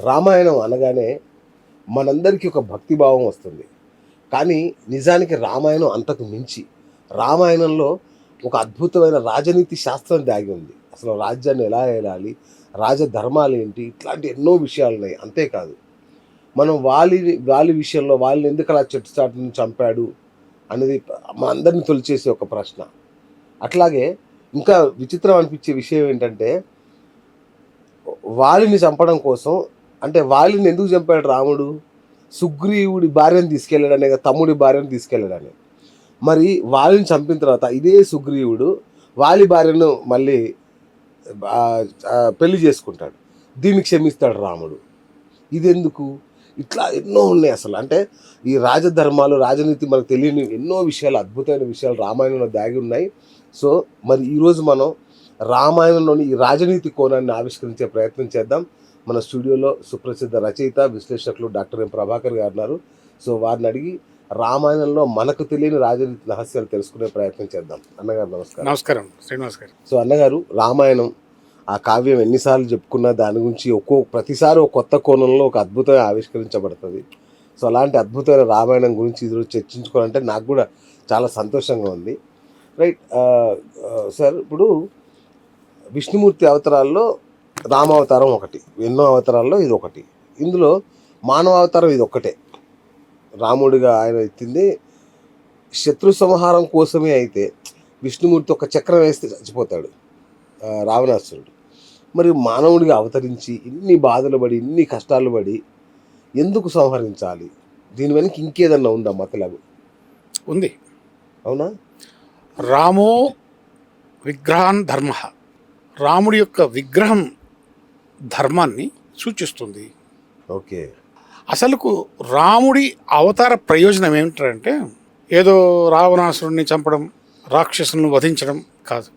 రామాయణం అనగానే మనందరికీ ఒక భక్తిభావం వస్తుంది. కానీ నిజానికి రామాయణం అంతకు మించి. రామాయణంలో ఒక అద్భుతమైన రాజనీతి శాస్త్రం దాగి ఉంది. అసలు రాజ్యాన్ని ఎలా ఏలాలి, రాజధర్మాలు ఏంటి, ఇట్లాంటి ఎన్నో విషయాలు ఉన్నాయి. అంతేకాదు మనం వాలి విషయంలో వాళ్ళని ఎందుకు అలా చెట్టు చాటుని చంపాడు అనేది మా అందరిని తొలిచేసే ఒక ప్రశ్న. అట్లాగే ఇంకా విచిత్రం అనిపించే విషయం ఏంటంటే వాలిని చంపడం కోసం, అంటే వాలిని ఎందుకు చంపాడు రాముడు? సుగ్రీవుడి భార్యను తీసుకెళ్ళాడనే, తమ్ముడి భార్యను తీసుకెళ్ళాడని. మరి వాలిని చంపిన తర్వాత ఇదే సుగ్రీవుడు వాలి భార్యను మళ్ళీ పెళ్లి చేసుకుంటాడు. దీన్ని క్షమిస్తాడు రాముడు. ఇదెందుకు? ఇట్లా ఎన్నో ఉన్నాయి అసలు. అంటే ఈ రాజధర్మాలు, రాజనీతి మనకు తెలియని ఎన్నో విషయాలు, అద్భుతమైన విషయాలు రామాయణంలో దాగి ఉన్నాయి. సో మరి ఈరోజు మనం రామాయణంలోని ఈ రాజనీతి కోణాన్ని ఆవిష్కరించే ప్రయత్నం చేద్దాం. మన స్టూడియోలో సుప్రసిద్ధ రచయిత, విశ్లేషకులు డాక్టర్ ఎం ప్రభాకర్ గారు ఉన్నారు. సో వారిని అడిగి రామాయణంలో మనకు తెలియని రాజనీతి రహస్యాలు తెలుసుకునే ప్రయత్నం చేద్దాం. అన్నగారు నమస్కారం. నమస్కారం శ్రీనివాస్ గారు. సో అన్నగారు, రామాయణం ఆ కావ్యం ఎన్నిసార్లు చెప్పుకున్నా దాని గురించి ప్రతిసారి ఒక కొత్త కోణంలో ఒక అద్భుతంగా ఆవిష్కరించబడుతుంది. సో అలాంటి అద్భుతమైన రామాయణం గురించి ఈరోజు చర్చించుకోవాలంటే నాకు కూడా చాలా సంతోషంగా ఉంది. రైట్ సార్, ఇప్పుడు విష్ణుమూర్తి అవతారాల్లో రామావతారం ఒకటి, ఎన్నో అవతారాల్లో ఇది ఒకటి. ఇందులో మానవ అవతారం ఇది ఒక్కటే. రాముడిగా ఆయన ఎత్తింది శత్రు సంహారం కోసమే. అయితే విష్ణుమూర్తి ఒక చక్రం వేస్తే చచ్చిపోతాడు రావణాసురుడు. మరి మానవుడిగా అవతరించి ఇన్ని బాధలు పడి, ఇన్ని కష్టాలు పడి ఎందుకు సంహరించాలి? దీని వెనక ఇంకేదన్నా ఉందా మతలబు? ఉంది. అవునా? రామో విగ్రహాన్ ధర్మ, రాముడి యొక్క విగ్రహం ధర్మాన్ని సూచిస్తుంది. ఓకే. అసలుకు రాముడి అవతార ప్రయోజనం ఏమిటంటే ఏదో రావణాసురుడిని చంపడం, రాక్షసులను వధించడం కాదు.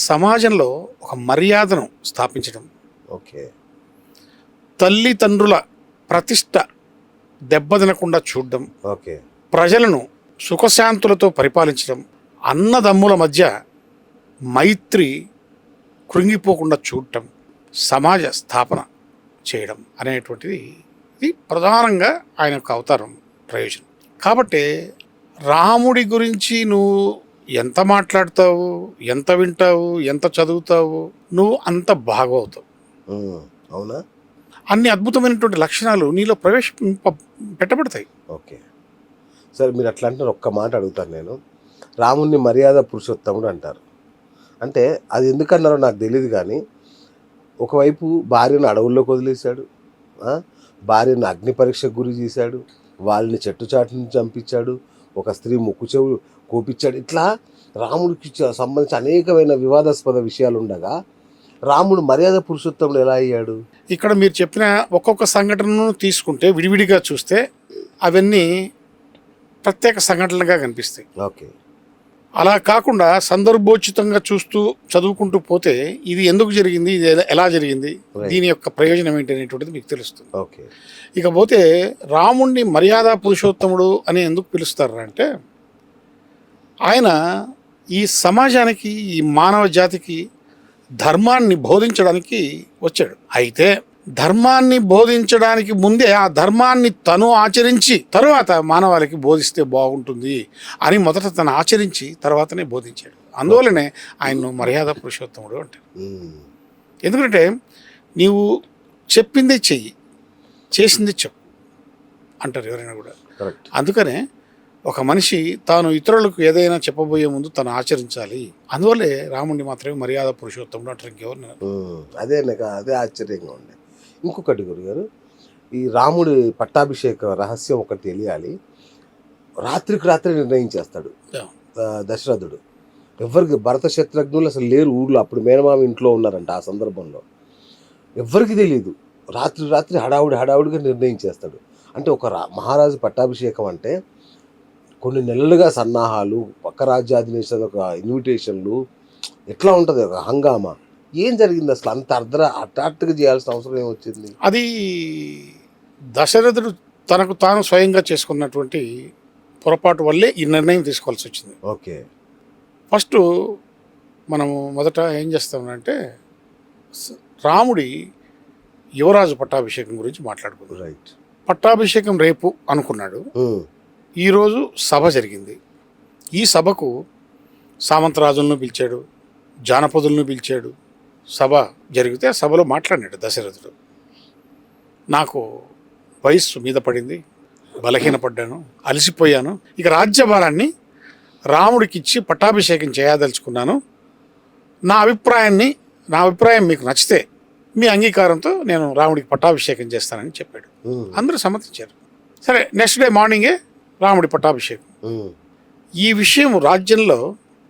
సమాజంలో ఒక మర్యాదను స్థాపించడం, ఓకే, తల్లిదండ్రుల ప్రతిష్ట దెబ్బతినకుండా చూడడం, ఓకే, ప్రజలను సుఖశాంతులతో పరిపాలించడం, అన్నదమ్ముల మధ్య మైత్రి కృంగిపోకుండా చూడటం, సమాజ స్థాపన చేయడం అనేటువంటిది ఇది ప్రధానంగా ఆయన యొక్క అవతారం ప్రయోజనం. కాబట్టి రాముడి గురించి నువ్వు ఎంత మాట్లాడతావు, ఎంత వింటావు, ఎంత చదువుతావు, నువ్వు అంత బాగవుతావు. అవునా? అన్ని అద్భుతమైనటువంటి లక్షణాలు నీలో పెట్టబడతాయి. ఓకే. సరే, మీరు అట్లా అంటారు. ఒక్క మాట అడుగుతాను నేను. రాముణ్ణి మర్యాద పురుషోత్తముడు అంటారు. అంటే అది ఎందుకన్నారో నాకు తెలియదు. కానీ ఒకవైపు భార్యను అడవుల్లోకి వదిలేశాడు, భార్యను అగ్ని పరీక్షకు గురి చేశాడు, వాళ్ళని చెట్టు చాటుని చంపించాడు, ఒక స్త్రీ ముక్కు చెవులు కోపించాడు. ఇట్లా రాముడికి సంబంధించి అనేకమైన వివాదాస్పద విషయాలు ఉండగా రాముడు మర్యాద పురుషోత్తముడు ఎలా అయ్యాడు? ఇక్కడ మీరు చెప్పిన ఒక్కొక్క సంఘటనను తీసుకుంటే విడివిడిగా చూస్తే అవన్నీ ప్రత్యేక సంఘటనలుగా కనిపిస్తాయి. ఓకే. అలా కాకుండా సందర్భోచితంగా చూస్తూ చదువుకుంటూ పోతే ఇది ఎందుకు జరిగింది, ఇది ఎలా జరిగింది, దీని యొక్క ప్రయోజనం ఏంటి అనేటువంటిది మీకు తెలుస్తుంది. ఓకే. ఇకపోతే రాముణ్ణి మర్యాద పురుషోత్తముడు అని ఎందుకు పిలుస్తారు అంటే ఆయన ఈ సమాజానికి, ఈ మానవ జాతికి ధర్మాన్ని బోధించడానికి వచ్చాడు. అయితే ధర్మాన్ని బోధించడానికి ముందే ఆ ధర్మాన్ని తను ఆచరించి తరువాత మానవాళికి బోధిస్తే బాగుంటుంది అని మొదట తను ఆచరించి తర్వాతనే బోధించాడు. అందువల్లనే ఆయన్ను మర్యాద పురుషోత్తముడు అంటారు. ఎందుకంటే నీవు చెప్పిందే చెయ్యి, చేసిందే చెప్పు అంటారు ఎవరైనా కూడా. అందుకనే ఒక మనిషి తాను ఇతరులకు ఏదైనా చెప్పబోయే ముందు తను ఆచరించాలి. అందువల్లే రాముడిని మాత్రమే మర్యాద పురుషోత్తముడు అంటారు. ఇంకెవరు? అదే ఆశ్చర్యంగా ఉంది. ఇంకొకటి గురుగారు, ఈ రాముడి పట్టాభిషేక రహస్యం ఒకటి తెలియాలి. రాత్రికి రాత్రి నిర్ణయించేస్తాడు దశరథుడు. ఎవరికి భరత శత్రుఘ్నులు అసలు లేరు ఊళ్ళో. అప్పుడు మేనమామ ఇంట్లో ఉన్నారంట. ఆ సందర్భంలో ఎవరికి తెలియదు. రాత్రి హడావుడిగా నిర్ణయించేస్తాడు. అంటే ఒక మహారాజు పట్టాభిషేకం అంటే కొన్ని నెలలుగా సన్నాహాలు, పక్క రాజ్యాధినేత ఒక ఇన్విటేషన్లు, ఎట్లా ఉంటుంది ఒక హంగామా. ఏం జరిగింది అసలు? అంత హఠాత్తుగా చేయాల్సిన అవసరం ఏమొచ్చింది? అది దశరథుడు తనకు తాను స్వయంగా చేసుకున్నటువంటి పొరపాటు వల్లే ఈ నిర్ణయం తీసుకోవాల్సి వచ్చింది. ఓకే. ఫస్ట్ మనము మొదట ఏం చేస్తామంటే రాముడి యువరాజు పట్టాభిషేకం గురించి మాట్లాడుకున్నాడు. రైట్. పట్టాభిషేకం రేపు అనుకున్నాడు. ఈరోజు సభ జరిగింది. ఈ సభకు సామంతరాజులను పిలిచాడు, జానపదులను పిలిచాడు. సభ జరిగితే ఆ సభలో మాట్లాడినాడు దశరథుడు. నాకు వయస్సు మీద పడింది, బలహీనపడ్డాను, అలసిపోయాను, ఇక రాజ్యభారాన్ని రాముడికిచ్చి పట్టాభిషేకం చేయదలుచుకున్నాను. నా అభిప్రాయం మీకు నచ్చితే మీ అంగీకారంతో నేను రాముడికి పట్టాభిషేకం చేస్తానని చెప్పాడు. అందరూ సమ్మతించారు. సరే, నెక్స్ట్ డే మార్నింగే రాముడి పట్టాభిషేకం. ఈ విషయం రాజ్యంలో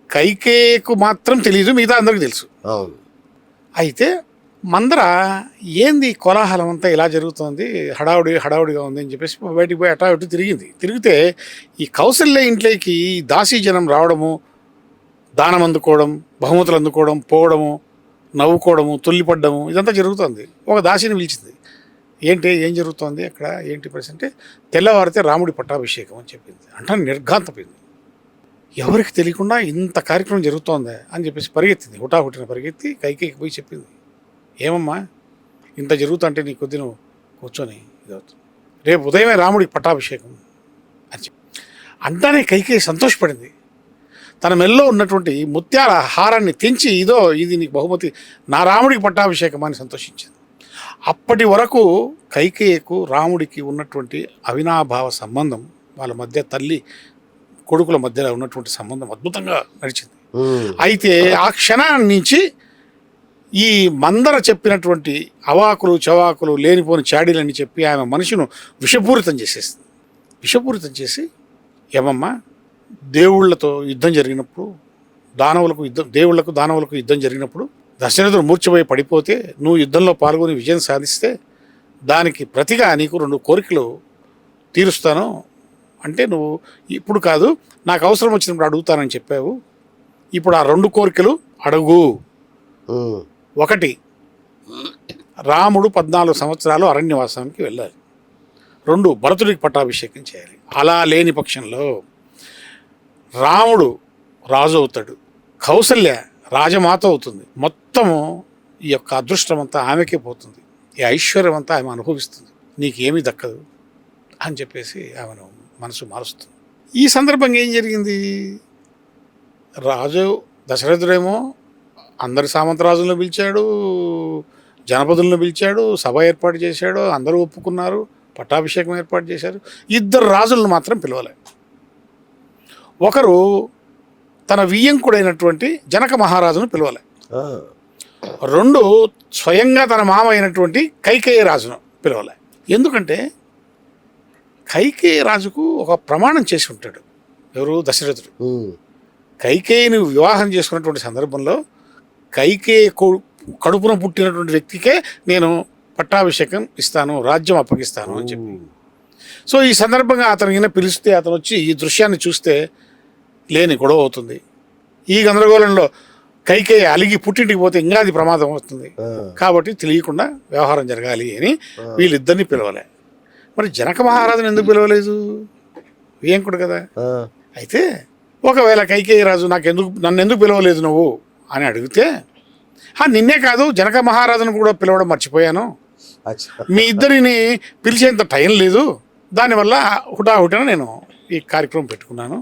కైకేయికు మాత్రం తెలియదు, మిగతా అందరికీ తెలుసు. అయితే మందర ఏంది కోలాహలం అంతా ఇలా జరుగుతోంది, హడావుడిగా ఉంది అని చెప్పేసి బయటికి పోయి అటా ఇటు తిరిగితే ఈ కౌసల్య ఇంట్లోకి దాసీ జనం రావడము, దానం అందుకోవడం, బహుమతులు అందుకోవడం, పోవడము, నవ్వుకోవడము, తుల్లిపడ్డము, ఇదంతా జరుగుతుంది. ఒక దాసిని పిలిచింది. ఏం జరుగుతోంది అక్కడ, ఏంటి పరిస్థితి అంటే, తెల్లవారితే రాముడి పట్టాభిషేకం అని చెప్పింది. అంటే నిర్ఘాంతపోయింది. ఎవరికి తెలియకుండా ఇంత కార్యక్రమం జరుగుతోందా అని చెప్పేసి పరిగెత్తింది. హుటాహుటిన పరిగెత్తి కైకేయికి పోయి చెప్పింది. ఏమమ్మా ఇంత జరుగుతుంటే నీ కొద్ది నువ్వు కూర్చొని ఇదవుతుంది, రేపు ఉదయమే రాముడికి పట్టాభిషేకం అని చెప్పి అంటానే కైకేయి సంతోషపడింది. తన మెల్లో ఉన్నటువంటి ముత్యాల హారాన్ని తెంచి, ఇది నీకు బహుమతి, నా రాముడికి పట్టాభిషేకం అని సంతోషించింది. అప్పటి వరకు కైకేయికు రాముడికి ఉన్నటువంటి అవినాభావ సంబంధం, వాళ్ళ మధ్య తల్లి కొడుకుల మధ్యలో ఉన్నటువంటి సంబంధం అద్భుతంగా నడిచింది. అయితే ఆ క్షణాన్ని నుంచి ఈ మందర చెప్పినటువంటి అవాకులు చవాకులు లేనిపోని చాడీలని చెప్పి ఆమె మనసును విషపూరితం చేసి, ఏమమ్మా దేవుళ్లతో యుద్ధం జరిగినప్పుడు, దేవుళ్లకు దానవులకు యుద్ధం జరిగినప్పుడు దశరథుడు మూర్ఛపోయి పడిపోతే నువ్వు యుద్ధంలో పాల్గొని విజయం సాధిస్తే దానికి ప్రతిగా నీకు 2 కోరికలు తీరుస్తాను అంటే, నువ్వు ఇప్పుడు కాదు నాకు అవసరం వచ్చినప్పుడు అడుగుతానని చెప్పావు. ఇప్పుడు ఆ 2 కోరికలు అడుగు. 1, రాముడు 14 సంవత్సరాలు అరణ్యవాసానికి వెళ్ళాలి. 2, భరతుడికి పట్టాభిషేకం చేయాలి. అలా లేని పక్షంలో రాముడు రాజు అవుతాడు, కౌసల్య రాజమాత అవుతుంది, మొత్తము ఈ యొక్క అదృష్టం అంతా ఆమెకే పోతుంది, ఈ ఐశ్వర్యం అంతా ఆమె అనుభవిస్తుంది, నీకేమీ దక్కదు అని చెప్పేసి ఆమెను మనసు మారుస్తుంది. ఈ సందర్భంగా ఏం జరిగింది, రాజు దశరథుడేమో అందరి సామంతరాజులను పిలిచాడు, జనపదులను పిలిచాడు, సభ ఏర్పాటు చేశాడు, అందరూ ఒప్పుకున్నారు, పట్టాభిషేకం ఏర్పాటు చేశారు. 2 రాజులను మాత్రం పిలవలే. ఒకరు తన వియ్యంకుడైనటువంటి జనక మహారాజును పిలవలే. 2 స్వయంగా తన మామ అయినటువంటి కైకేయి రాజును పిలవలే. ఎందుకంటే కైకేయి రాజుకు ఒక ప్రమాణం చేసి ఉంటాడు. ఎవరు? దశరథుడు. కైకేయిని వివాహం చేసుకున్నటువంటి సందర్భంలో కైకేయి కడుపున పుట్టినటువంటి వ్యక్తికే నేను పట్టాభిషేకం ఇస్తాను, రాజ్యం అప్పగిస్తాను అని చెప్పి. సో ఈ సందర్భంగా అతను పిలిస్తే అతను వచ్చి ఈ దృశ్యాన్ని చూస్తే లేని గొడవ అవుతుంది. ఈ గందరగోళంలో కైకేయి అలిగి పుట్టింటికి పోతే ఇంకా అది ప్రమాదం అవుతుంది. కాబట్టి తెలియకుండా వ్యవహారం జరగాలి అని వీళ్ళిద్దరిని పిలవలే. మరి జనక మహారాజుని ఎందుకు పిలవలేదు? వియ్యంకుడు కదా. అయితే ఒకవేళ కైకేయి రాజు నన్ను ఎందుకు పిలవలేదు నువ్వు అని అడిగితే, నిన్నే కాదు జనక మహారాజును కూడా పిలవడం మర్చిపోయాను, మీ ఇద్దరిని పిలిచేంత టైం లేదు, దానివల్ల హుటాహుటిన నేను ఈ కార్యక్రమం పెట్టుకున్నాను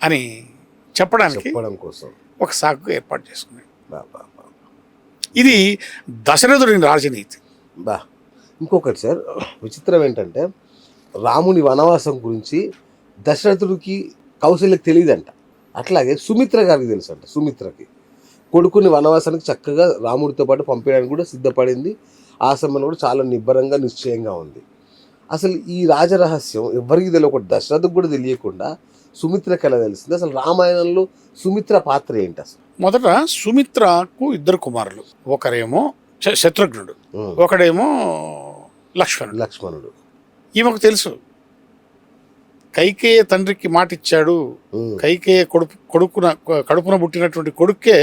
అని చెప్పడం కోసం ఒక సాకు ఏర్పాటు చేసుకున్నాడు. ఇది దశరథుడి రాజనీతి. ఇంకొకటి సార్, విచిత్రం ఏంటంటే రాముని వనవాసం గురించి దశరథుడికి కౌశల్యకి తెలియదంట. అట్లాగే సుమిత్ర గారికి తెలుసు అంట. సుమిత్రకి కొడుకుని వనవాసానికి చక్కగా రాముడితో పాటు పంపించడానికి కూడా సిద్ధపడింది. ఆ సమయంలో కూడా చాలా నిబ్బరంగా నిశ్చయంగా ఉంది. అసలు ఈ రాజరహస్యం ఎవరికి తెలియకుండా, దశరథుకు కూడా తెలియకుండా సుమిత్రకి ఎలా తెలిసింది? అసలు రామాయణంలో సుమిత్ర పాత్ర ఏంటి అసలు? మొదట సుమిత్రకు 2 కుమారులు. ఒకరేమో శత్రుఘ్నుడు, ఒకడేమో లక్ష్మణుడు. ఈమెకు తెలుసు కైకేయ తండ్రికి మాట ఇచ్చాడు, కైకేయ కడుపున పుట్టినటువంటి కొడుక్కే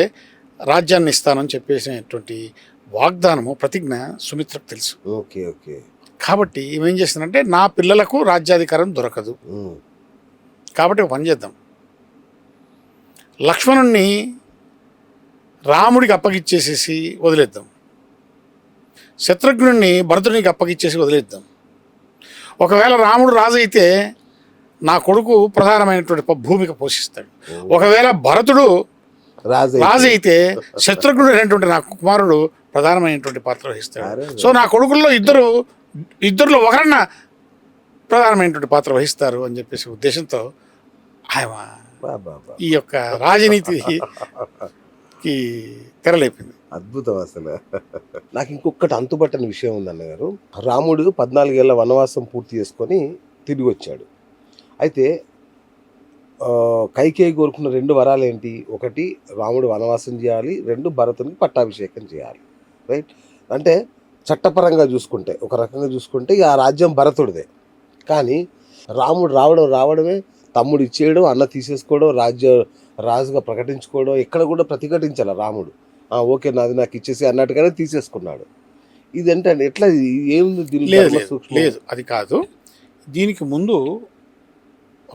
రాజ్యాన్ని ఇస్తానని చెప్పేసినటువంటి వాగ్దానము, ప్రతిజ్ఞ సుమిత్రకు తెలుసు. కాబట్టి ఏం చేసిందంటే, నా పిల్లలకు రాజ్యాధికారం దొరకదు కాబట్టి ఒక పని చేద్దాం, లక్ష్మణుణ్ణి రాముడికి అప్పగిచ్చేసేసి వదిలేద్దాం, శత్రుఘ్నుడిని భరతునికి అప్పగిచ్చేసి వదిలేద్దాం. ఒకవేళ రాముడు రాజు అయితే నా కొడుకు ప్రధానమైనటువంటి భూమిక పోషిస్తాడు. ఒకవేళ భరతుడు రాజు అయితే శత్రుఘ్నుడు అనేటువంటి నా కుమారుడు ప్రధానమైనటువంటి పాత్ర వహిస్తాడు. సో నా కొడుకుల్లో ఇద్దరిలో ఒకరన్నా ప్రధానమైనటువంటి పాత్ర వహిస్తారు అని చెప్పేసి ఉద్దేశంతో ఆయన ఈ యొక్క రాజనీతికి తెరలేపింది. అద్భుతం అసలు. నాకు ఇంకొకటి అంతుబట్టని విషయం ఉందన్న గారు. రాముడు 14 ఏళ్ల వనవాసం పూర్తి చేసుకొని తిరిగి వచ్చాడు. అయితే కైకేయి కోరుకున్న 2 వరాలు ఏంటి? ఒకటి రాముడు వనవాసం చేయాలి, 2 భరతునికి పట్టాభిషేకం చేయాలి. రైట్. అంటే చట్టపరంగా చూసుకుంటే, ఒక రకంగా చూసుకుంటే ఆ రాజ్యం భరతుడిదే. కానీ రాముడు రావడమే, తమ్ముడు ఇచ్చేయడం, అన్న తీసేసుకోవడం, రాజుగా ప్రకటించుకోవడం, ఎక్కడ కూడా ప్రతిఘటించాల రాముడు. ఓకే నాది నాకు ఇచ్చేసి అన్నట్టుగానే తీసేసుకున్నాడు. ఇదంటే ఎట్లా, ఏముంది లేదు, అది కాదు. దీనికి ముందు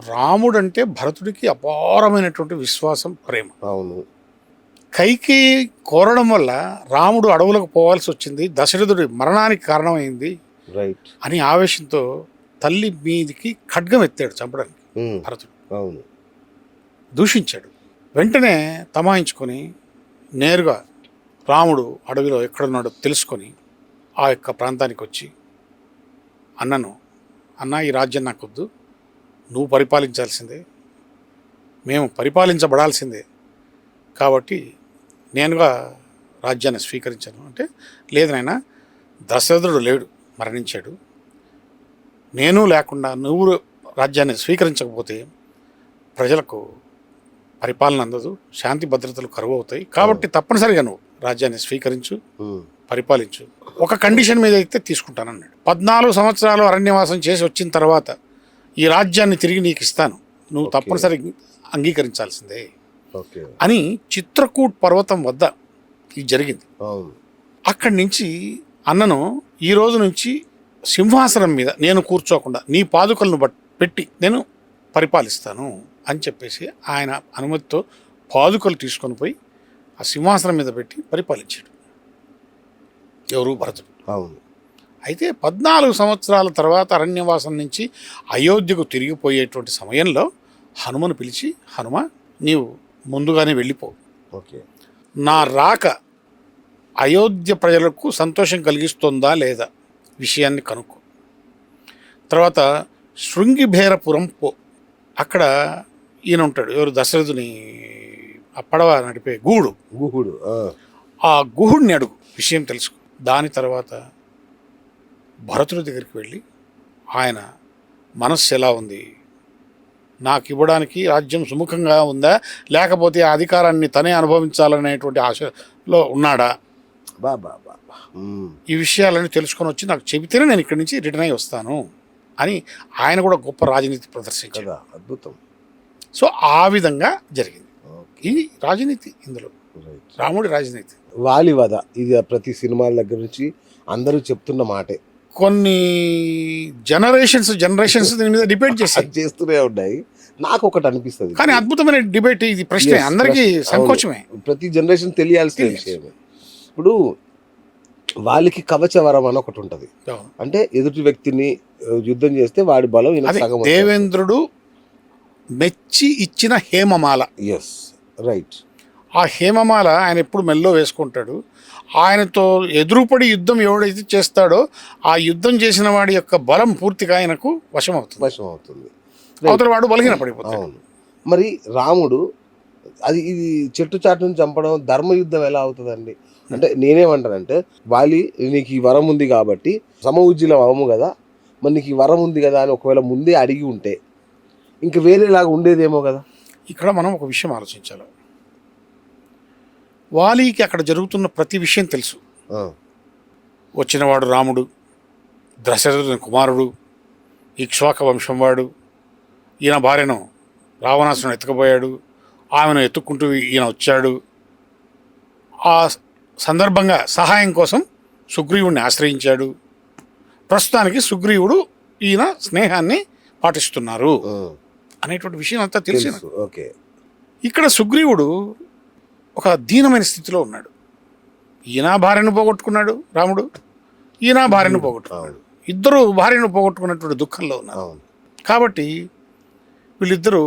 రాముడు అంటే భరతుడికి అపారమైనటువంటి విశ్వాసం, ప్రేమ. అవును. కైకేయి కోరడం వల్ల రాముడు అడవులకు పోవాల్సి వచ్చింది, దశరథుడి మరణానికి కారణమైంది రైట్ అని ఆవేశంతో తల్లి మీదికి ఖడ్గం ఎత్తాడు చంపడానికి భరతుడు. అవును. దూషించాడు. వెంటనే తమాయించుకొని నేరుగా రాముడు అడవిలో ఎక్కడున్నాడో తెలుసుకొని ఆ యొక్క ప్రాంతానికి వచ్చి అన్న ఈ రాజ్యం నాకొద్దు, నువ్వు పరిపాలించాల్సిందే, మేము పరిపాలించబడాల్సిందే, కాబట్టి నేనుగా రాజ్యాన్ని స్వీకరించాను అంటే, లేదు నాయనా, దశరథుడు లేడు, మరణించాడు, నేను లేకుండా నువ్వు రాజ్యాన్ని స్వీకరించకపోతే ప్రజలకు పరిపాలన అందదు, శాంతి భద్రతలు కరువు అవుతాయి, కాబట్టి తప్పనిసరిగా నువ్వు రాజ్యాన్ని స్వీకరించు, పరిపాలించు, ఒక కండిషన్ మీద అయితే తీసుకుంటానన్నాడు. 14 సంవత్సరాలు అరణ్యవాసం చేసి వచ్చిన తర్వాత ఈ రాజ్యాన్ని తిరిగి నీకు ఇస్తాను, నువ్వు తప్పనిసరి అంగీకరించాల్సిందే అని చిత్రకూట్ పర్వతం వద్ద ఇది జరిగింది. అక్కడి నుంచి అన్నను ఈ రోజు నుంచి సింహాసనం మీద నేను కూర్చోకుండా నీ పాదుకలను పెట్టి నేను పరిపాలిస్తాను అని చెప్పేసి ఆయన అనుమతితో పాదుకలు తీసుకొని పోయి ఆ సింహాసనం మీద పెట్టి పరిపాలించాడు. ఎవరు? భరతుడు. అవును. అయితే 14 సంవత్సరాల తర్వాత అరణ్యవాసం నుంచి అయోధ్యకు తిరిగిపోయేటువంటి సమయంలో హనుమను పిలిచి, హనుమ నీవు ముందుగానే వెళ్ళిపో, నా రాక అయోధ్య ప్రజలకు సంతోషం కలిగిస్తుందా లేదా విషయాన్ని కనుక్కో, తర్వాత శృంగిభేరపురం పో, అక్కడ ఈయన ఉంటాడు, ఎవరు? దశరథుని ఆ పడవ నడిపే గుహుడు, ఆ గుహుడిని అడుగు, విషయం తెలుసుకో. దాని తర్వాత భరతుడి దగ్గరికి వెళ్ళి ఆయన మనస్సు ఎలా ఉంది, నాకు ఇవ్వడానికి రాజ్యం సుముఖంగా ఉందా, లేకపోతే ఆ అధికారాన్ని తనే అనుభవించాలనేటువంటి ఆశలో ఉన్నాడా, ఈ విషయాలన్నీ తెలుసుకొని వచ్చి నాకు చెబితేనే నేను ఇక్కడి నుంచి రిటర్న్ అయ్యి వస్తాను అని ఆయన కూడా గొప్ప రాజనీతి ప్రదర్శించాడు. అద్భుతం. సో ఆ విధంగా జరిగింది ఈ రాజనీతి. ఇందులో రాముడి రాజనీతి. వాలి వధ ఇది ప్రతి సినిమాల దగ్గర నుంచి అందరూ చెప్తున్న మాటే. కొన్ని జనరేషన్స్ దీని మీద డిబేట్ చేస్తూనే ఉన్నాయి. నాకు ఒకటి అనిపిస్తుంది, కానీ అద్భుతమైన డిబేట్ ఇది. ప్రశ్న అందరికీ సంకోచమే, ప్రతి జనరేషన్ తెలియాల్సిన విషయమే. ఇప్పుడు వాళ్ళకి కవచవరం అని ఒకటి ఉంటుంది, అంటే ఎదుటి వ్యక్తిని యుద్ధం చేస్తే వాడి బలం దేవేంద్రుడు మెచ్చి ఇచ్చిన హేమమాల. Yes, right. ఆ హేమమాల ఆయన ఎప్పుడు మెల్లో వేసుకుంటాడు. ఆయనతో ఎదురుపడి యుద్ధం ఎవడైతే చేస్తాడో ఆ యుద్ధం చేసిన వాడి యొక్క బలం పూర్తిగా ఆయనకు వశమవుతుంది. అవతల వాడు బలహీన పడిపోతాడు. మరి రాముడు ఇది చెట్టు చాటును చంపడం ధర్మయుద్ధం ఎలా అవుతుందండి? అంటే నేనేమంటానంటే, వాలి నీకు ఈ వరం ఉంది కాబట్టి సమఉజ్జీలం అవము కదా, మరి నీకు ఈ వరం ఉంది కదా అని ఒకవేళ ముందే అడిగి ఉంటే ఇంక వేరేలాగా ఉండేదేమో కదా. ఇక్కడ మనం ఒక విషయం ఆలోచించాలి. వాలికి అక్కడ జరుగుతున్న ప్రతి విషయం తెలుసు. వచ్చినవాడు రాముడు, దశరథుని కుమారుడు, ఇక్ష్వాక వంశం వాడు, ఈయన భార్యను రావణాసురుని ఎత్తుకుపోయాడు, ఆమెను ఎత్తుక్కుంటూ ఈయన వచ్చాడు. ఆ సందర్భంగా సహాయం కోసం సుగ్రీవుడిని ఆశ్రయించాడు. ప్రస్తుతానికి సుగ్రీవుడు ఈయన స్నేహాన్ని పాటిస్తున్నారు అనేటువంటి విషయం అంతా తెలిసిన. ఇక్కడ సుగ్రీవుడు ఒక దీనమైన స్థితిలో ఉన్నాడు. ఈయన భార్యను పోగొట్టుకున్నాడు రాముడు, ఈయన భార్యను పోగొట్టుకున్నాడు. ఇద్దరు భార్యను పోగొట్టుకున్నటువంటి దుఃఖంలో ఉన్నారు. అవును కాబట్టి వీళ్ళిద్దరూ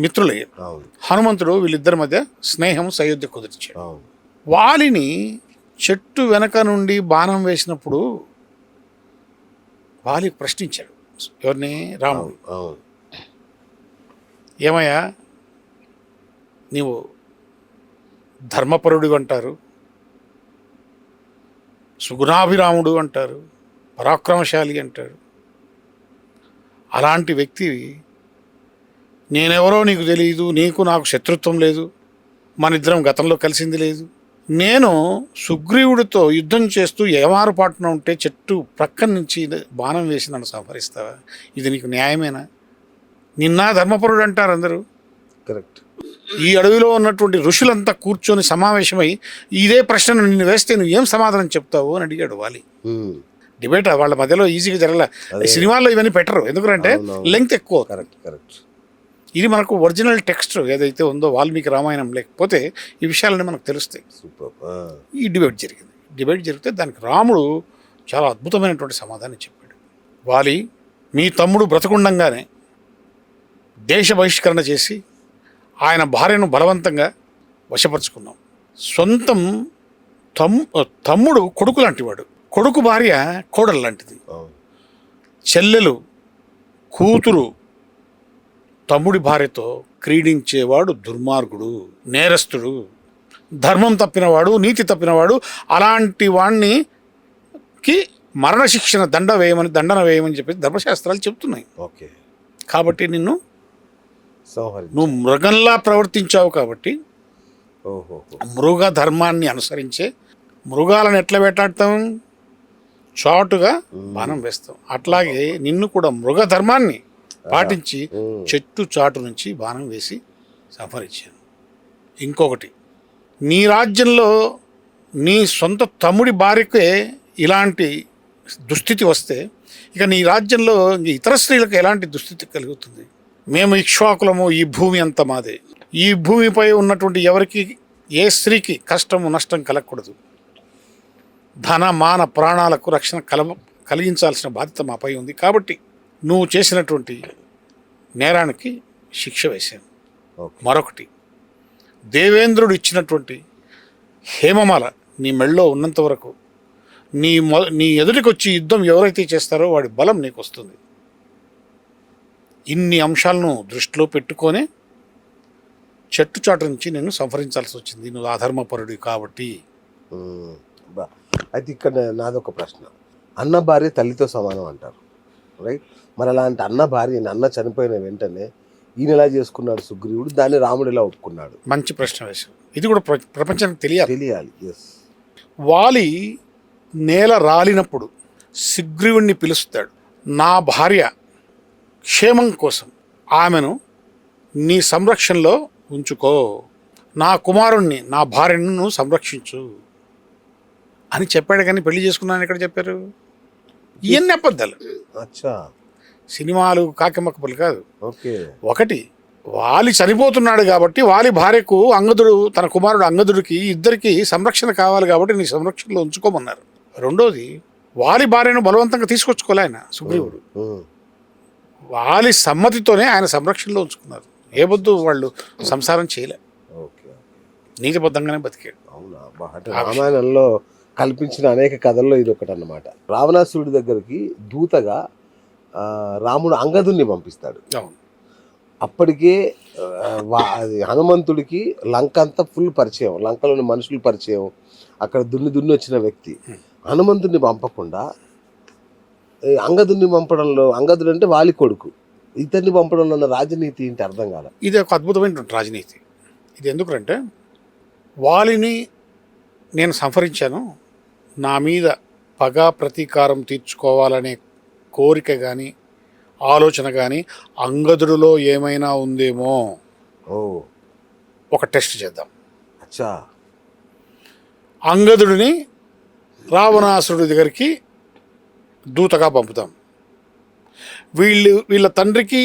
మిత్రులయ్యారు. అవును హనుమంతుడు వీళ్ళిద్దరి మధ్య స్నేహం సయోధ్య కుదిర్చాడు. అవును వాలిని చెట్టు వెనక నుండి బాణం వేసినప్పుడు వాలి ప్రశ్నించాడు ఎవరిని? రాముడు. అవును ఏమయ్యా, నీవు ధర్మపరుడు అంటారు, సుగుణాభిరాముడు అంటారు, పరాక్రమశాలి అంటారు. అలాంటి వ్యక్తి నేనెవరో నీకు తెలియదు, నీకు నాకు శత్రుత్వం లేదు, మన ఇద్దరం గతంలో కలిసింది లేదు. నేను సుగ్రీవుడితో యుద్ధం చేస్తూ ఏమారుపాటున ఉంటే చెట్టు ప్రక్కన నుంచి బాణం వేసి నన్ను సంహరిస్తావా? ఇది నీకు న్యాయమేనా? నిన్న ధర్మపరుడు అంటారు అందరూ. కరెక్ట్. ఈ అడవిలో ఉన్నటువంటి ఋషులంతా కూర్చొని సమావేశమై ఇదే ప్రశ్నను నిన్ను వేస్తే నువ్వు ఏం సమాధానం చెప్తావు అని అడిగాడు వాలి. డిబేట్ వాళ్ళ మధ్యలో ఈజీగా జరగల. సినిమాల్లో ఇవన్నీ పెట్టరు, ఎందుకంటే లెంగ్త్ ఎక్కువ. Correct correct. ఇది మనకు ఒరిజినల్ టెక్స్ట్ ఏదైతే ఉందో వాల్మీకి రామాయణం, లేకపోతే ఈ విషయాలన్నీ మనకు తెలుస్తాయి. సూపర్. ఈ డిబేట్ జరిగింది. డిబేట్ జరిగితే దానికి రాముడు చాలా అద్భుతమైనటువంటి సమాధానం చెప్పాడు. వాలి, మీ తమ్ముడు బ్రతకుండంగానే దేశ బహిష్కరణ చేసి ఆయన భార్యను బలవంతంగా వశపరుచుకున్నాం. సొంతం తమ్ముడు కొడుకు లాంటివాడు, కొడుకు భార్య కోడలు లాంటిది, చెల్లెలు కూతురు తమ్ముడి భార్యతో క్రీడించేవాడు దుర్మార్గుడు, నేరస్తుడు, ధర్మం తప్పినవాడు, నీతి తప్పినవాడు. అలాంటి వాణ్ణికి మరణశిక్షణ దండన వేయమని చెప్పి ధర్మశాస్త్రాలు చెప్తున్నాయి. ఓకే. కాబట్టి నువ్వు మృగంలా ప్రవర్తించావు కాబట్టి మృగ ధర్మాన్ని అనుసరించే మృగాలను ఎట్లా వేటాడతాం? చాటుగా బాణం వేస్తాం. అట్లాగే నిన్ను కూడా మృగ ధర్మాన్ని పాటించి చెట్టు చాటు నుంచి బాణం వేసి సంహరించాను. ఇంకొకటి, నీ రాజ్యంలో నీ సొంత తమ్ముడి భార్యకే ఇలాంటి దుస్థితి వస్తే ఇక నీ రాజ్యంలో ఇతర స్త్రీలకు ఎలాంటి దుస్థితి కలుగుతుంది? మేము ఇక్ష్వాకులము, ఈ భూమి అంతా మాదే. ఈ భూమిపై ఉన్నటువంటి ఎవరికి, ఏ స్త్రీకి కష్టము నష్టం కలగకూడదు. ధన మాన ప్రాణాలకు రక్షణ కలిగించాల్సిన బాధ్యత మాపై ఉంది. కాబట్టి నువ్వు చేసినటువంటి నేరానికి శిక్ష వేశాను. మరొకటి, దేవేంద్రుడు ఇచ్చినటువంటి హేమమాల నీ మెళ్ళో ఉన్నంత వరకు నీ ఎదుటికి వచ్చి యుద్ధం ఎవరైతే చేస్తారో వాడి బలం నీకు వస్తుంది. ఇన్ని అంశాలను దృష్టిలో పెట్టుకొని చెట్టు చాటు నుంచి నేను సంహరించాల్సి వచ్చింది, నువ్వు అధర్మపరుడు కాబట్టి. అయితే ఇక్కడ నాదొక ప్రశ్న. అన్న భార్య తల్లితో సమానం అంటారు, రైట్? మరి అలాంటి అన్న భార్యని, అన్న చనిపోయిన వెంటనే ఈయన ఎలా చేసుకున్నాడు సుగ్రీవుడు, దాన్ని రాముడు ఎలా ఒప్పుకున్నాడు? మంచి ప్రశ్న వేశావు. ఇది కూడా ప్రపంచానికి తెలియాలి. ఎస్. వాలి నేల రాలినప్పుడు సుగ్రీవుణ్ణి పిలుస్తాడు. నా భార్య క్షేమం కోసం ఆమెను నీ సంరక్షణలో ఉంచుకో, నా కుమారుణ్ణి, నా భార్యను సంరక్షించు అని చెప్పాడు. కానీ పెళ్లి చేసుకున్నాను ఎక్కడ చెప్పారు? ఇవన్నీ అబద్ధాలు. అచ్చా. సినిమాలు కాకిమక్కపలు కాదు. ఓకే. ఒకటి, వాలి చనిపోతున్నాడు కాబట్టి వాలి భార్యకు అంగదుడు, తన కుమారుడు అంగదుడికి ఇద్దరికి సంరక్షణ కావాలి కాబట్టి నీ సంరక్షణలో ఉంచుకోమన్నారు. రెండోది, వాలి భార్యను బలవంతంగా తీసుకొచ్చుకోలే ఆయన సుగ్రీవుడు. వాలి సమ్మతితోనే ఆయన సంరక్షణలో ఉంచుకున్నారు. ఏ బొద్దు వాళ్ళు సంసారం చేయలే, నీతిబద్ధంగానే బతికాడు. అవునా? రామాయణంలో కల్పించిన అనేక కథల్లో ఇది ఒకటి అన్నమాట. రావణాసురుడి దగ్గరికి దూతగా రాముడు అంగదుని పంపిస్తాడు. అప్పటికే హనుమంతుడికి లంక అంతా ఫుల్ పరిచయం, లంకలోని మనుషులు పరిచయం, అక్కడ దున్ని వచ్చిన వ్యక్తి. హనుమంతుడిని పంపకుండా అంగదుని పంపడంలో, అంగదుడు అంటే వాలి కొడుకు, ఇతన్ని పంపడంలో ఉన్న రాజనీతి ఏంటి అర్థం కాల. ఇది ఒక అద్భుతమైనటువంటి రాజనీతి. ఇది ఎందుకంటే వాలిని నేను సంహరించాను, నా మీద పగ ప్రతీకారం తీర్చుకోవాలనే కోరిక కానీ ఆలోచన కానీ అంగదుడిలో ఏమైనా ఉందేమో, ఒక టెస్ట్ చేద్దాం. అచ్చా. అంగదుడిని రావణాసురుడి దగ్గరికి దూతగా పంపుతాం. వీళ్ళ తండ్రికి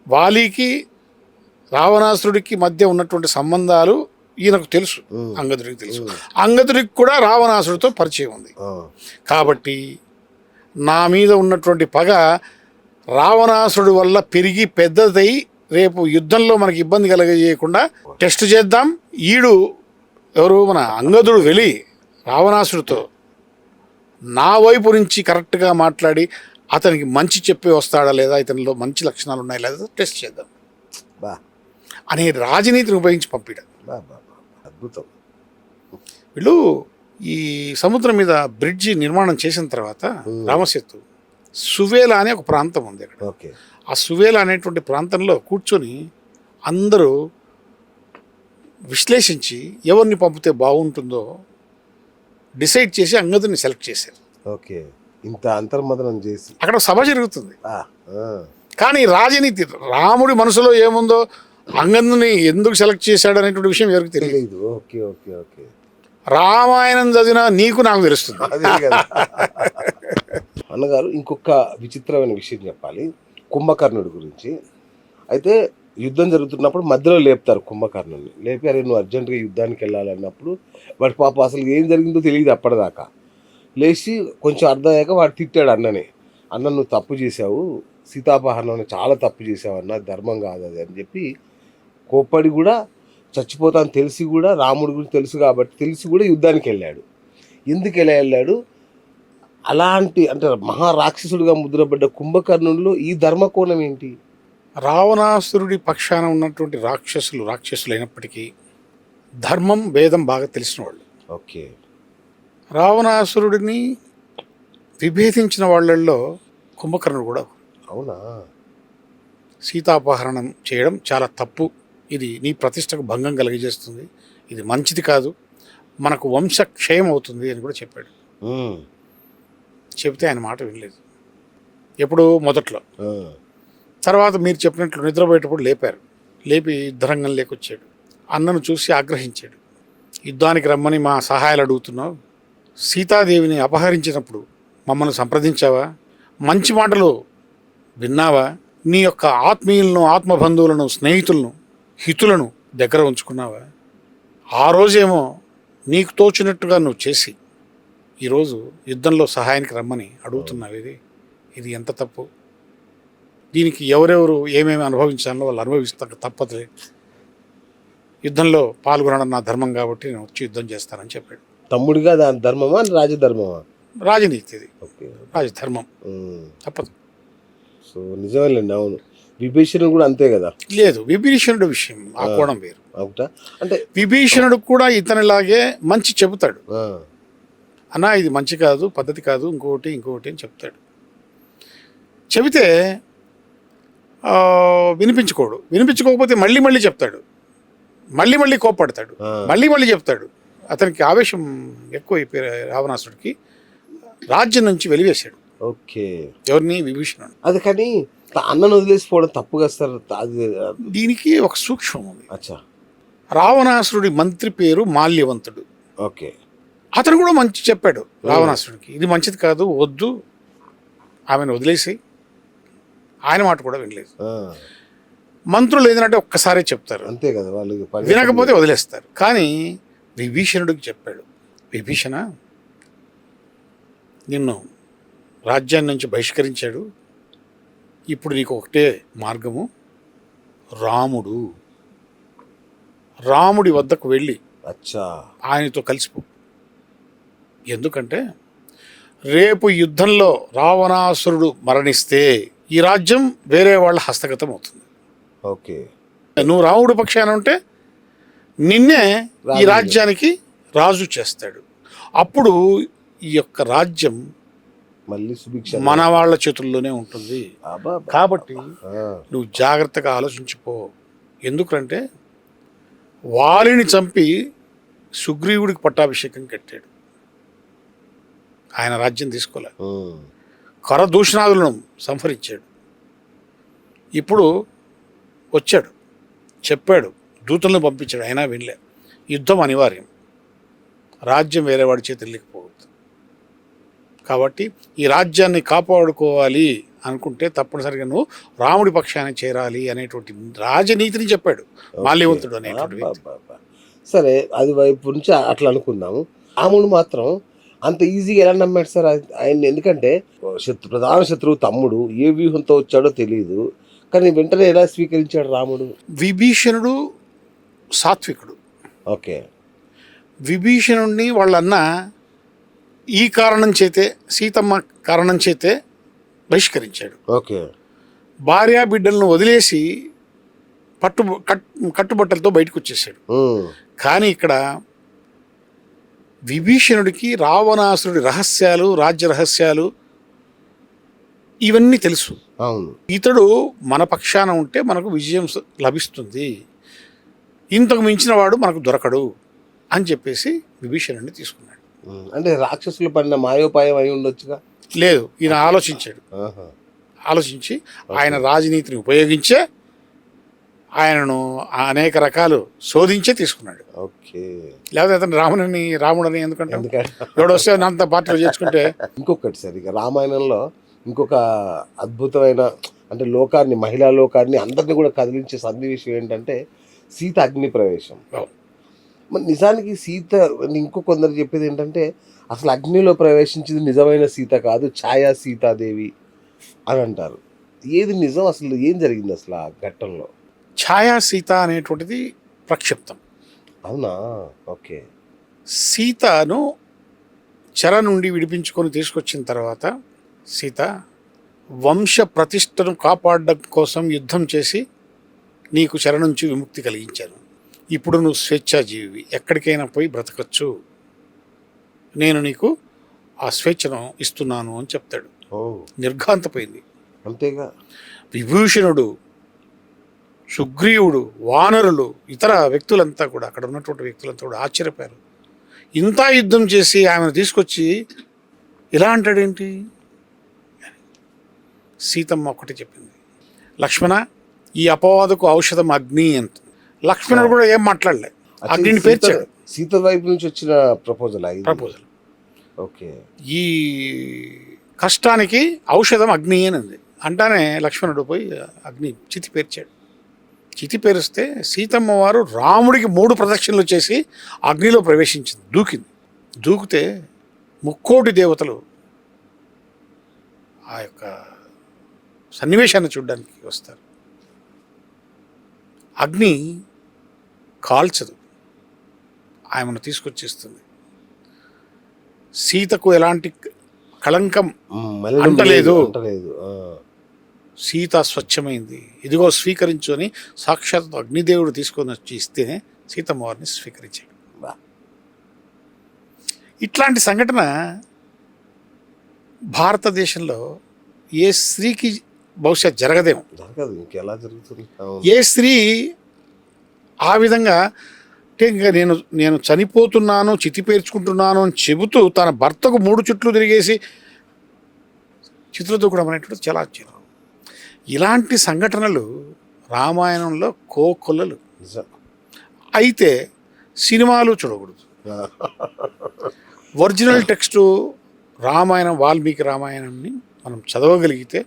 వాలికి రావణాసురుడికి మధ్య ఉన్నటువంటి సంబంధాలు ఈయనకు తెలుసు, అంగదుడికి తెలుసు. అంగదుడికి కూడా రావణాసుడితో పరిచయం ఉంది. కాబట్టి నా మీద ఉన్నటువంటి పగ రావణాసుడి వల్ల పెరిగి పెద్దదై రేపు యుద్ధంలో మనకి ఇబ్బంది కలగజేయకుండా టెస్ట్ చేద్దాం. ఎవరు మన అంగదుడు వెళ్ళి రావణాసుడితో నా వైపు నుంచి కరెక్ట్గా మాట్లాడి అతనికి మంచి చెప్పి వస్తాడా లేదా, ఇతనిలో మంచి లక్షణాలు ఉన్నాయి లేదా టెస్ట్ చేద్దాం అనే రాజనీతిని ఉపయోగించి పంపించాడు. అద్భుతం. వీళ్ళు ఈ సముద్రం మీద బ్రిడ్జి నిర్మాణం చేసిన తర్వాత రామసేతు సువేల అనే ఒక ప్రాంతం ఉంది అక్కడ. ఆ సువేల అనేటువంటి ప్రాంతంలో కూర్చొని అందరూ విశ్లేషించి ఎవరిని పంపితే బాగుంటుందో డిసైడ్ చేసి అంగదుని సెలెక్ట్ చేశారు. ఓకే, ఇంత అంతర్మదనం చేసి అక్కడ సభ జరుగుతుంది. కానీ రాజనీతి రాముడి మనసులో ఏముందో అంగదుని ఎందుకు సెలెక్ట్ చేశాడు అనేటువంటి విషయం ఎవరికి తెలియదు. Okay okay okay. రామాయణం చదివిన నీకు నాకు తెలుస్తుంది. అన్నగారు ఇంకొక విచిత్రమైన విషయం చెప్పాలి కుంభకర్ణుడి గురించి. అయితే యుద్ధం జరుగుతున్నప్పుడు మధ్యలో లేపుతారు కుంభకర్ణుని. లేపి అరే నువ్వు అర్జెంటుగా యుద్ధానికి వెళ్ళాలన్నప్పుడు వాడి పాప అసలు ఏం జరిగిందో తెలియదు అప్పటిదాకా. లేచి కొంచెం అర్థమయ్యాక వాడు తిట్టాడు అన్నని. అన్న నువ్వు తప్పు చేసావు, సీతాపహరణం చాలా తప్పు చేసావు అన్న, ధర్మం కాదు అది అని చెప్పి కోప్పడి కూడా చచ్చిపోతాను తెలిసి కూడా రాముడి గురించి తెలుసు కాబట్టి తెలిసి కూడా యుద్ధానికి వెళ్ళాడు. ఎందుకు ఎలా వెళ్ళాడు? అలాంటి అంటే మహారాక్షసుడిగా ముద్రపడ్డ కుంభకర్ణుడిలో ఈ ధర్మకోణం ఏంటి? రావణాసురుడి పక్షాన ఉన్నటువంటి రాక్షసులు అయినప్పటికీ ధర్మం భేదం బాగా తెలిసిన వాళ్ళు. ఓకే. రావణాసురుడిని విభేదించిన వాళ్ళల్లో కుంభకర్ణుడు కూడా. అవునా? సీతాపహరణం చేయడం చాలా తప్పు, ఇది నీ ప్రతిష్టకు భంగం కలిగజేస్తుంది, ఇది మంచిది కాదు, మనకు వంశక్షయం అవుతుంది అని కూడా చెప్పాడు. చెబితే ఆయన మాట వినలేదు ఎప్పుడు మొదట్లో. తర్వాత మీరు చెప్పినట్లు నిద్రపోయేటప్పుడు లేపారు. లేపి యుద్ధరంగం లేకొచ్చాడు. అన్నను చూసి ఆగ్రహించాడు. యుద్ధానికి రమ్మని మా సహాయాలు అడుగుతున్నావు, సీతాదేవిని అపహరించినప్పుడు మమ్మల్ని సంప్రదించావా? మంచి మాటలు విన్నావా? నీ యొక్క ఆత్మీయులను, ఆత్మబంధువులను, స్నేహితులను, హితులను దగ్గర ఉంచుకున్నావా? ఆ రోజేమో నీకు తోచినట్టుగా నువ్వు చేసి ఈరోజు యుద్ధంలో సహాయానికి రమ్మని అడుగుతున్నావు. ఇది ఎంత తప్పు? దీనికి ఎవరెవరు ఏమేమి అనుభవించాలో వాళ్ళు అనుభవిస్తాక తప్పదు. యుద్ధంలో పాల్గొనడం నా ధర్మం కాబట్టి నేను వచ్చి యుద్ధం చేస్తానని చెప్పాడు. తమ్ముడిగా దాని ధర్మమా రాజధర్మమా? రాజనీతి, ఇది రాజధర్మం, తప్పదు. సో నిజమేలేండి. అవును, విభీషణుడు కూడా అంతే కదా. లేదు, విభీషణుడు విషయం ఆ కోణం వేరు. అంటే విభీషణుడు కూడా ఇతనిలాగే మంచి చెబుతాడు. అన్నా ఇది మంచి కాదు, పద్ధతి కాదు, ఇంకొకటి అని చెప్తాడు. చెబితే వినిపించుకోకపోతే మళ్ళీ చెప్తాడు, మళ్ళీ కోప్పడతాడు, మళ్ళీ చెప్తాడు. అతనికి ఆవేశం ఎక్కువ అయిపోయి రావణాసుడికి రాజ్యం నుంచి వెలివేశాడు. ఓకే. ఎవరిని? విభీషణుడు. అది కానీ అన్నను వదిలేసిపోవడం తప్పుగా సార్. దీనికి ఒక సూక్ష్మం ఉంది. అచ్చా. రావణాసురుడి మంత్రి పేరు మాల్యవంతుడు. ఓకే. అతను కూడా మంచి చెప్పాడు రావణాసుడికి, ఇది మంచిది కాదు, వద్దు, ఆమెను వదిలేసి. ఆయన మాట కూడా వినలేదు. మంత్రులు ఏంటంటే ఒక్కసారే చెప్తారు, అంతే కదా, వాళ్ళు వినకపోతే వదిలేస్తారు. కానీ విభీషణుడికి చెప్పాడు, విభీషణ నిన్ను రాజ్యాన్ని నుంచి బహిష్కరించాడు, ఇప్పుడు నీకు ఒకటే మార్గము, రాముడి వద్దకు వెళ్ళి ఆయనతో కలిసిపో. ఎందుకంటే రేపు యుద్ధంలో రావణాసురుడు మరణిస్తే ఈ రాజ్యం వేరే వాళ్ళ హస్తగతం అవుతుంది. ఓకే. నువ్వు రాముడి పక్షాన ఉంటే నిన్నే ఈ రాజ్యానికి రాజు చేస్తాడు. అప్పుడు ఈ యొక్క రాజ్యం మళ్ళీ మన వాళ్ళ చేతుల్లోనే ఉంటుంది. కాబట్టి నువ్వు జాగ్రత్తగా ఆలోచించిపో. ఎందుకంటే వాలిని చంపి సుగ్రీవుడికి పట్టాభిషేకం కట్టాడు, ఆయన రాజ్యం తీసుకోలే. కరదూషణాదులను సంహరించాడు. ఇప్పుడు వచ్చాడు, చెప్పాడు, దూతలను పంపించాడు, అయినా వినలే. యుద్ధం అనివార్యం, రాజ్యం వేరే వాడి చేతి వెళ్ళకపోవద్దు. కాబట్టి ఈ రాజ్యాన్ని కాపాడుకోవాలి అనుకుంటే తప్పనిసరిగా నువ్వు రాముడి పక్షాన్ని చేరాలి అనేటువంటి రాజనీతిని చెప్పాడు మాల్యవంతుడు అనేటువంటి వ్యక్తి. సరే అది వైపు నుంచి అట్లా అనుకుందాము. రాముడు మాత్రం అంత ఈజీగా ఎలా నమ్మాడు సార్ ఆయన? ఎందుకంటే ప్రధాన శత్రువు తమ్ముడు ఏ వ్యూహంతో వచ్చాడో తెలియదు, కానీ వెంటనే ఎలా స్వీకరించాడు రాముడు? విభీషణుడు సాత్వికుడు. ఓకే. విభీషణుడిని వాళ్ళన్న ఈ కారణం చేతే, సీతమ్మ కారణం చేతే బహిష్కరించాడు. ఓకే. భార్యా బిడ్డలను వదిలేసి కట్టుబట్టలతో బయటకు వచ్చేసాడు. కానీ ఇక్కడ విభీషణుడికి రావణాసురుడి రహస్యాలు, రాజ్య రహస్యాలు ఇవన్నీ తెలుసు. అవును. ఇతడు మన పక్షాన ఉంటే మనకు విజయం లభిస్తుంది, ఇంతకు మించిన వాడు మనకు దొరకడు అని చెప్పేసి విభీషణుడిని తీసుకున్నాడు. అంటే రాక్షసులు పడిన మాయోపాయం అయి ఉండొచ్చుగా? లేదు, ఈయన ఆలోచించాడు. ఆలోచించి ఆయన రాజనీతిని ఉపయోగించే ఆయనను అనేక రకాలు శోధించే తీసుకున్నాడు. ఓకే. లేకపోతే అతను రాముడని ఎందుకంటే ఎవడు వస్తే అంత పార్టీలో చేర్చుకుంటే. ఇంకొకటి సార్, ఇక రామాయణంలో ఇంకొక అద్భుతమైన అంటే లోకాన్ని, మహిళా లోకాన్ని అందరినీ కూడా కదిలించే సన్నివేశం ఏంటంటే సీత అగ్ని ప్రవేశం. మరి నిజానికి సీత, ఇంకో కొందరు చెప్పేది ఏంటంటే అసలు అగ్నిలో ప్రవేశించింది నిజమైన సీత కాదు, ఛాయా సీతాదేవి అని అంటారు. ఏది నిజం? అసలు ఏం జరిగింది అసలు ఆ ఘట్టంలో? ఛాయా సీత అనేటువంటిది ప్రక్షిప్తం. అవునా? ఓకే. సీతను చెర నుండి విడిపించుకొని తీసుకొచ్చిన తర్వాత సీత వంశ ప్రతిష్టను కాపాడడం కోసం యుద్ధం చేసి నీకు చెర నుంచి విముక్తి కలిగించాను, ఇప్పుడు నువ్వు స్వేచ్ఛాజీవి, ఎక్కడికైనా పోయి బ్రతకచ్చు, నేను నీకు ఆ స్వేచ్ఛను ఇస్తున్నాను అని చెప్తాడు. నిర్ఘాంతపోయింది. అంతేగా. విభూషణుడు, సుగ్రీవుడు, వానరులు, ఇతర వ్యక్తులంతా కూడా, అక్కడ ఉన్నటువంటి వ్యక్తులంతా కూడా ఆశ్చర్యపోయారు. ఇంత యుద్ధం చేసి ఆమెను తీసుకొచ్చి ఇలా అంటాడేంటి? సీతమ్మ ఒకటి చెప్పింది, లక్ష్మణ ఈ అపవాదకు ఔషధం అగ్ని అంత. లక్ష్మణుడు కూడా ఏం మాట్లాడలే, అగ్నిని పేర్చాడు. సీత వైపు నుంచి వచ్చిన ప్రపోజల్. ఓకే. ఈ కష్టానికి ఔషధం అగ్ని అని ఉంది అంటానే లక్ష్మణుడు పోయి అగ్ని చితి పేర్చాడు. చితి పేరిస్తే సీతమ్మ వారు రాముడికి 3 ప్రదక్షిణలు చేసి అగ్నిలో ప్రవేశించింది, దూకింది. దూకితే 3,000,000 దేవతలు ఆ యొక్క సన్నివేశాన్ని చూడడానికి వస్తారు. అగ్ని కాల్చదు, ఆమెను తీసుకొచ్చేస్తుంది. సీతకు ఎలాంటి కళంకం అంటలేదు. సీత స్వచ్ఛమైంది, ఇదిగో స్వీకరించు అని సాక్షాత్ అగ్నిదేవుడు తీసుకొని వచ్చి ఇస్తేనే సీతమ్మ వారిని స్వీకరించాడు. ఇట్లాంటి సంఘటన భారతదేశంలో ఏ స్త్రీకి బహుశా జరగదేమో. ఇంకెలా జరుగుతుంది? ఏ స్త్రీ ఆ విధంగా అంటే ఇంకా నేను చనిపోతున్నాను, చితి పేర్చుకుంటున్నాను అని చెబుతూ తన భర్తకు 3 చుట్లు తిరిగేసి చిత్రతో కూడా అనేటువంటి చాలా ఆశ్చర్యం. ఇలాంటి సంఘటనలు రామాయణంలో కోకొల్లలు. అయితే సినిమాలు చూడకూడదు. ఒరిజినల్ టెక్స్టు రామాయణం, వాల్మీకి రామాయణాన్ని మనం చదవగలిగితే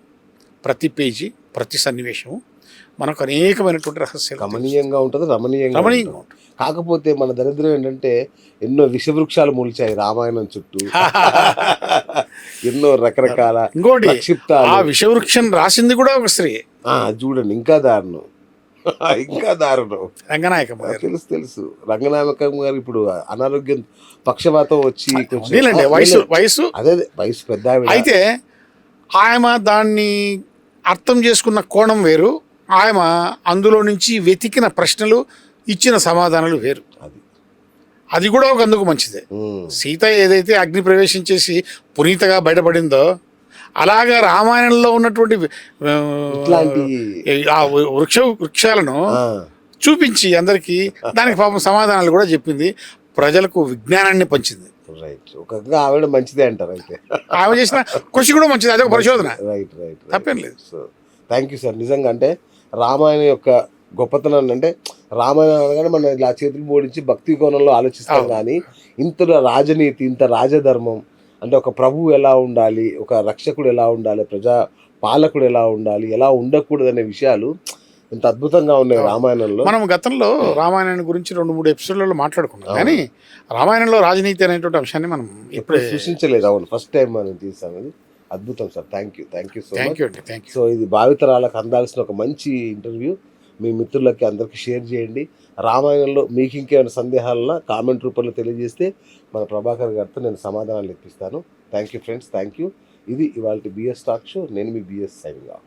ప్రతి పేజీ, ప్రతి సన్నివేశము మనకు అనేకమైనటువంటి రహస్యాలు రమణీయంగా ఉంటుంది. రమణీయంగా ఉంటుంది. కాకపోతే మన దరిద్రం ఏంటంటే ఎన్నో విషవృక్షాలు మొలిచాయి రామాయణం చుట్టూ. ఎన్నో రకరకాల ఇంకోటి ఆ విషవృక్షం రాసింది కూడా ఒక స్త్రీ. చూడండి, ఇంకా దారుణం, ఇంకా దారుణం. రంగనాయకమ్మ తెలుసు. రంగనాయకమ్మ గారు ఇప్పుడు అనారోగ్యం, పక్షవాతం వచ్చి వయసు అదే వయసు పెద్ద. అయితే ఆమె దాన్ని అర్థం చేసుకున్న కోణం వేరు, ఆమె అందులో నుంచి వెతికిన ప్రశ్నలు, ఇచ్చిన సమాధానాలు వేరు. అది కూడా ఒక అందుకు మంచిదే. సీత ఏదైతే అగ్ని ప్రవేశించేసి పునీతగా బయటపడిందో అలాగా రామాయణంలో ఉన్నటువంటి ఆ వృక్షాలను చూపించి అందరికీ దానికి పాపం సమాధానాలు కూడా చెప్పింది, ప్రజలకు విజ్ఞానాన్ని పంచింది. రైట్. ఒక ఆవిడ మంచిదే అంటారు. అయితే ఆమె చేసిన కృషి కూడా మంచిది, అదొక పరిశోధన. రైట్. తప్పేం లేదు. So thank you sir. నిజంగా అంటే రామాయణం యొక్క గొప్పతనాన్ని, అంటే రామాయణం అనగానే మనం ఇలా చేతులు బోడించి భక్తి కోణంలో ఆలోచిస్తాం, కానీ ఇంత రాజనీతి, ఇంత రాజధర్మం, అంటే ఒక ప్రభువు ఎలా ఉండాలి, ఒక రక్షకుడు ఎలా ఉండాలి, ప్రజా పాలకుడు ఎలా ఉండాలి, ఎలా ఉండకూడదు అనే విషయాలు ఇంత అద్భుతంగా ఉన్నాయి రామాయణంలో. మనం గతంలో రామాయణం గురించి 2-3 ఎపిసోడ్లలో మాట్లాడుకున్నాం, కానీ రామాయణంలో రాజనీతి అనేటువంటి అంశాన్ని మనం ఎప్పుడు ఇప్పుడే సృష్టించలేదు. అవును, ఫస్ట్ టైం మనం తీసాం. అది అద్భుతం sir. Thank you so thank much. You అండి, థ్యాంక్ యూ. సో ఇది భావితరాలకు అందాల్సిన ఒక మంచి ఇంటర్వ్యూ. మీ మిత్రులకి అందరికీ షేర్ చేయండి. రామాయణంలో మీకు ఇంకేమైనా సందేహాలన్నా కామెంట్ రూపంలో తెలియజేస్తే మన ప్రభాకర్ గారితో నేను సమాధానాలు ఇప్పిస్తాను. Thank you friends, thank you. ఇది ఇవాళ బిఎస్ టాక్ షో. నేను మీ బిఎస్ సైనింగ్ ఆఫ్.